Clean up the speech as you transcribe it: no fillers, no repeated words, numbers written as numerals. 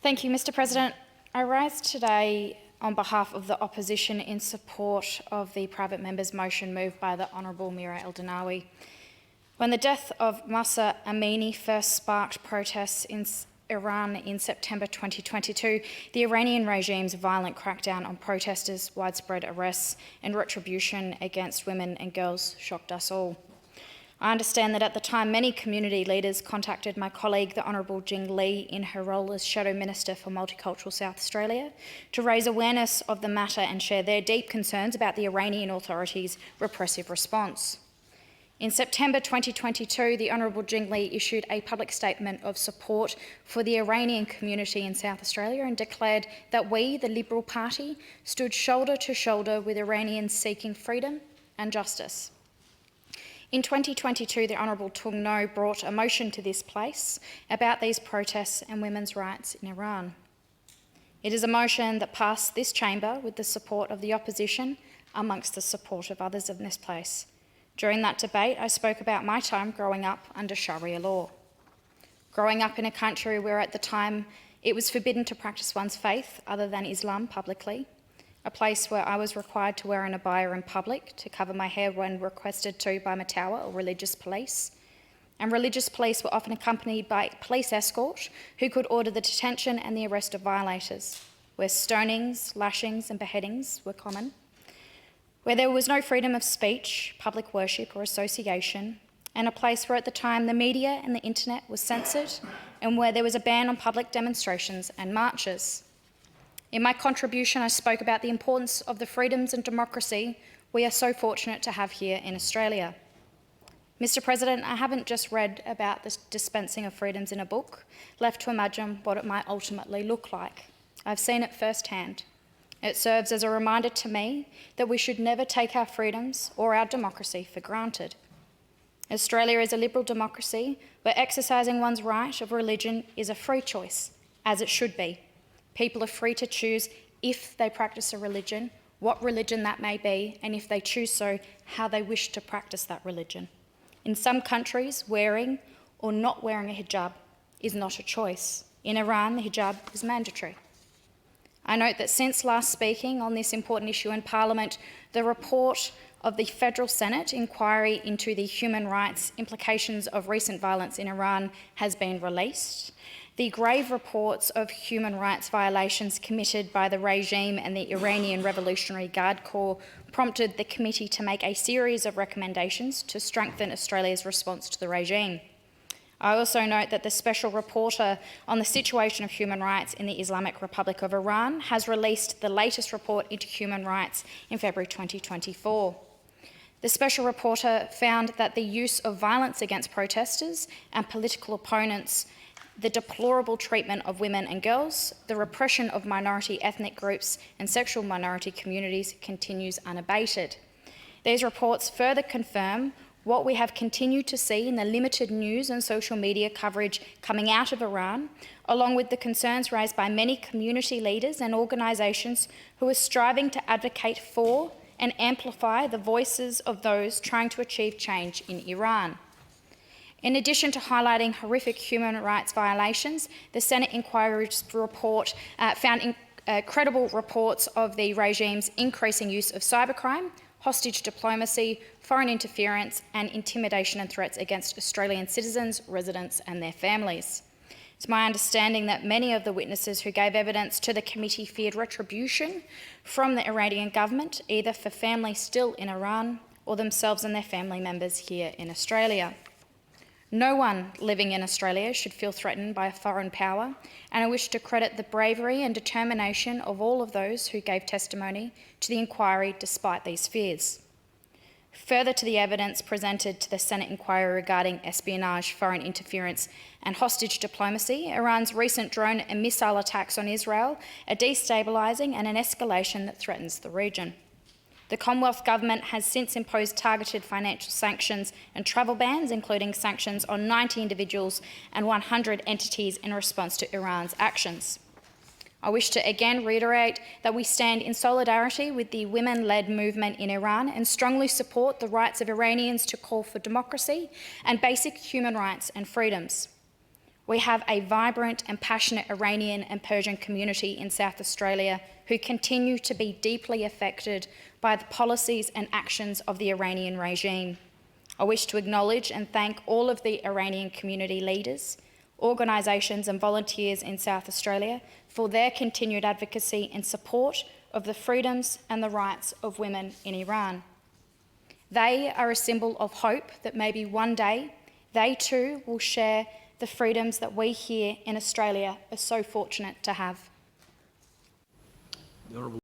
Thank you, Mr. President. I rise today on behalf of the opposition in support of the private member's motion moved by the Honourable Mira Eldenawi. When the death of Mahsa Amini first sparked protests in Iran in September 2022, the Iranian regime's violent crackdown on protesters, widespread arrests and retribution against women and girls shocked us all. I understand that at the time many community leaders contacted my colleague, the Honourable Jing Lee, in her role as Shadow Minister for Multicultural South Australia, to raise awareness of the matter and share their deep concerns about the Iranian authorities' repressive response. In September 2022, the Honourable Jing Lee issued a public statement of support for the Iranian community in South Australia and declared that we, the Liberal Party, stood shoulder to shoulder with Iranians seeking freedom and justice. In 2022, the Honourable Tung No brought a motion to this place about these protests and women's rights in Iran. It is a motion that passed this chamber with the support of the opposition amongst the support of others in this place. During that debate, I spoke about my time growing up under Sharia law. Growing up in a country where at the time it was forbidden to practice one's faith other than Islam publicly, a place where I was required to wear an abaya in public to cover my hair when requested to by Matawa or religious police, and religious police were often accompanied by police escort who could order the detention and the arrest of violators, where stonings, lashings and beheadings were common, where there was no freedom of speech, public worship or association, and a place where at the time the media and the internet was censored and where there was a ban on public demonstrations and marches. In my contribution, I spoke about the importance of the freedoms and democracy we are so fortunate to have here in Australia. Mr. President, I haven't just read about the dispensing of freedoms in a book, left to imagine what it might ultimately look like. I've seen it firsthand. It serves as a reminder to me that we should never take our freedoms or our democracy for granted. Australia is a liberal democracy where exercising one's right of religion is a free choice, as it should be. People are free to choose, if they practice a religion, what religion that may be, and if they choose so, how they wish to practice that religion. In some countries, wearing or not wearing a hijab is not a choice. In Iran, the hijab is mandatory. I note that since last speaking on this important issue in Parliament, the report of the Federal Senate inquiry into the human rights implications of recent violence in Iran has been released. The grave reports of human rights violations committed by the regime and the Iranian Revolutionary Guard Corps prompted the committee to make a series of recommendations to strengthen Australia's response to the regime. I also note that the Special Reporter on the situation of human rights in the Islamic Republic of Iran has released the latest report into human rights in February 2024. The Special Reporter found that the use of violence against protesters and political opponents, the deplorable treatment of women and girls, the repression of minority ethnic groups and sexual minority communities continues unabated. These reports further confirm what we have continued to see in the limited news and social media coverage coming out of Iran, along with the concerns raised by many community leaders and organisations who are striving to advocate for and amplify the voices of those trying to achieve change in Iran. In addition to highlighting horrific human rights violations, the Senate inquiry's report found credible reports of the regime's increasing use of cybercrime, hostage diplomacy, foreign interference and intimidation and threats against Australian citizens, residents and their families. It's my understanding that many of the witnesses who gave evidence to the committee feared retribution from the Iranian government, either for families still in Iran or themselves and their family members here in Australia. No one living in Australia should feel threatened by a foreign power, and I wish to credit the bravery and determination of all of those who gave testimony to the inquiry despite these fears. Further to the evidence presented to the Senate inquiry regarding espionage, foreign interference and hostage diplomacy, Iran's recent drone and missile attacks on Israel are destabilising and an escalation that threatens the region. The Commonwealth Government has since imposed targeted financial sanctions and travel bans, including sanctions on 90 individuals and 100 entities in response to Iran's actions. I wish to again reiterate that we stand in solidarity with the women-led movement in Iran and strongly support the rights of Iranians to call for democracy and basic human rights and freedoms. We have a vibrant and passionate Iranian and Persian community in South Australia who continue to be deeply affected by the policies and actions of the Iranian regime. I wish to acknowledge and thank all of the Iranian community leaders, organisations and volunteers in South Australia for their continued advocacy in support of the freedoms and the rights of women in Iran. They are a symbol of hope that maybe one day they too will share the freedoms that we here in Australia are so fortunate to have. The Honourable